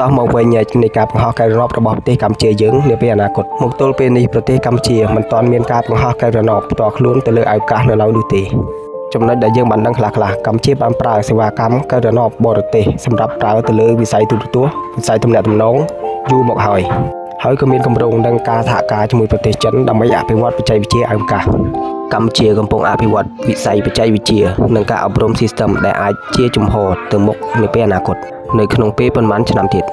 តោះមកវិញនៃការបង្ហោះកែវរណបរបស់ប្រទេសកម្ពុជាយើងនាពេលអនាគតមកទល់ពេលនេះប្រទេសកម្ពុជាមិនទាន់មានការបង្ហោះកែវរណបផ្ទាល់ខ្លួនទៅលើអាកាសនៅឡើយនោះទេចំណុចដែលយើងបានដឹងខ្លះៗកម្ពុជាបានប្រើសេវាកម្មកែវរណបបរទេសសម្រាប់ប្រើទៅលើវិស័យទូរទស្សន៍វិស័យទំនាក់ទំនងយូរមកហើយក៏មានគម្រោងនឹងការសហការជាមួយប្រទេសចិនដើម្បីអភិវឌ្ឍបច្ចេកវិទ្យាអាកាសកម្ពុជាកំពុងអភិវឌ្ឍវិស័យបច្ចេកវិទ្យានិងការអប់រំ System ដែលអាចជាជំហរទៅមុខនាពេលអនាគតនៅក្នុងពេលប៉ុន្មានឆ្នាំទៀត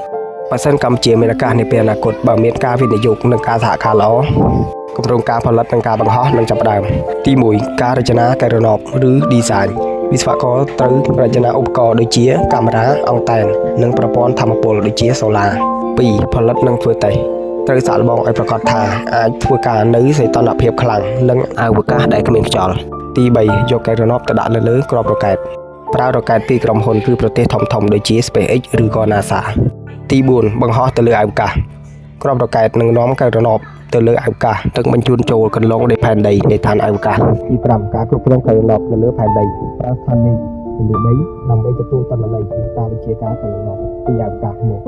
បើសិនកម្ពុជាមានឱកាសនាពេលអនាគតបើមានការវិនិយោគនិងការសហការល្អគម្រោងការផលិតនិងការបង្ហោះនឹងចាប់ផ្ដើមទី1ការរចនាកែវរណបឬ Design វិស្វករត្រូវរចនាឧបករណ៍ដូចជាកាមេរ៉ាអង់តែននិងប្រព័ន្ធថាមពលដូចជាសូឡា2ផលិតនិងធ្វើតេស្តត្រូវសាកល្បងឲ្យប្រកាសថាអាចធ្វើការនៅសីតុណ្ហភាពខ្លាំងនិងអវកាសដែលគ្មានខ្យល់ទី3យកកែវរណបទៅដាក់លើគ្រាប់រ៉ុកែតប្រើរ៉ុកែតពីក្រុមហ៊ុនគឺប្រទេសធំៗដូចជា SpaceX ឬក៏ NASA ទី4បង្ហោះទៅលើអវកាសគ្រាប់រ៉ុកែតនឹងនាំកែវរណបទៅលើអវកាសទឹកបញ្ជូនចូលកន្លងនៃផែនដីនៃឋានអវកាសទី5ការគ្រប់គ្រងកែវរណបនៅលើផែនដីប្រើស្ថានីយ៍នៅលើដីដើម្បីទទួលទិន្នន័យពីការបញ្ជាការកែវរណបពីអវកាសមក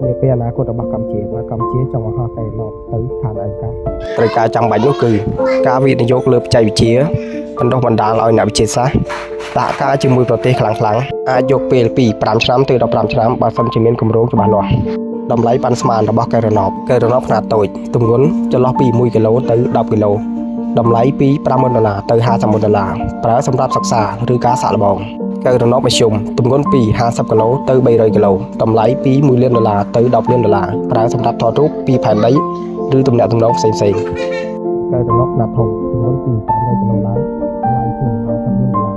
នាពេលអនាគតរបស់កម្ពុជាបើកម្ពុជាចង់បង្ហោះកែវរណបទៅឋានអវកាសត្រូវការចាំបាច់នោះគឺការវិនិយោគលើបច្ចេកវិទ្យាបណ្ដុះបណ្ដាលឲ្យអ្នកវិទ្យាសាស្ត្រសហការជាមួយប្រទេសខ្លាំងៗអាចយកពេលពី5ឆ្នាំទៅ15ឆ្នាំបើសិនជាមានគម្រោងច្បាស់លាស់តម្លៃប៉ាន់ស្មានរបស់កែវរណបខ្នាតតូចទម្ងន់ចន្លោះពី1គីឡូទៅ10គីឡូតម្លៃពី$50,000ទៅ$50,000ប្រើសម្រាប់សិក្សាឬការសាកល្បងកែវរណបមធ្យមទម្ងន់ពី50គីឡូទៅ300គីឡូតម្លៃពី$1លានទៅ$10លានប្រើសម្រាប់ថតរូបពីផែនដីឬទំនាក់ទំនងផ្សេងៗកែវរណបខ្នាតធំទម្ងន់ពី500គីឡូឡើងតម្លៃពី$50លានទៅ$100លាន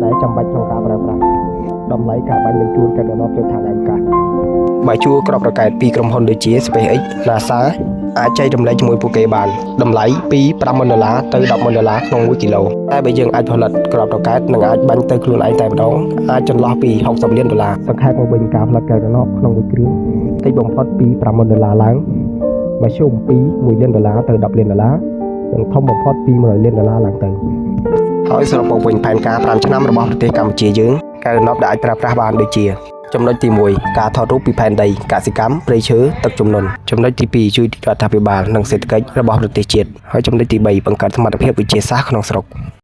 ដែលចាំបាច់ក្នុងការប្រើប្រាស់តម្លៃការបាញ់បញ្ជូនកែវរណបទៅឋានអវកាសបើជួគ្រាប់រ៉ុកែតពីក្រុមហ៊ុនដូចជា SpaceX NASA អាចចែករំលែកជាមួយពួកគេបានតម្លៃពី$50,000ទៅ$10,000ក្នុង1គីឡូតែបើយើងអាចផលិតគ្រាប់រ៉ុកែតនិងអាចបាញ់ទៅខ្លួនឯងតែម្ដងអាចចន្លោះពី$60លានសង្ខេបមកវិញការផលិតកែវរណបក្នុងមួយគ្រឿងតិចបំផុតពី$50,000ឡើងមធ្យមពី$1លានទៅ$10លាននិងធំបំផុតពី$100លានឡើងទៅហើយសរុបមកវិញផែនការ5ឆ្នាំរបស់ប្រទេសកម្ពុជាយើងកែវរណបដែលអាចប្រើប្រាស់បានដូចជាចំណុចទី1ការថតរូបពីផែនដីកសិកម្មព្រៃឈើទឹកជំនន់ចំណុចទី2ជួយរដ្ឋាភិបាលនិងសេដ្ឋកិច្ចរបស់ប្រទេសជាតិហើយចំណុចទី3បង្កើតសមត្ថភាពវិទ្យាសាស្ត្រក្នុងស្រុក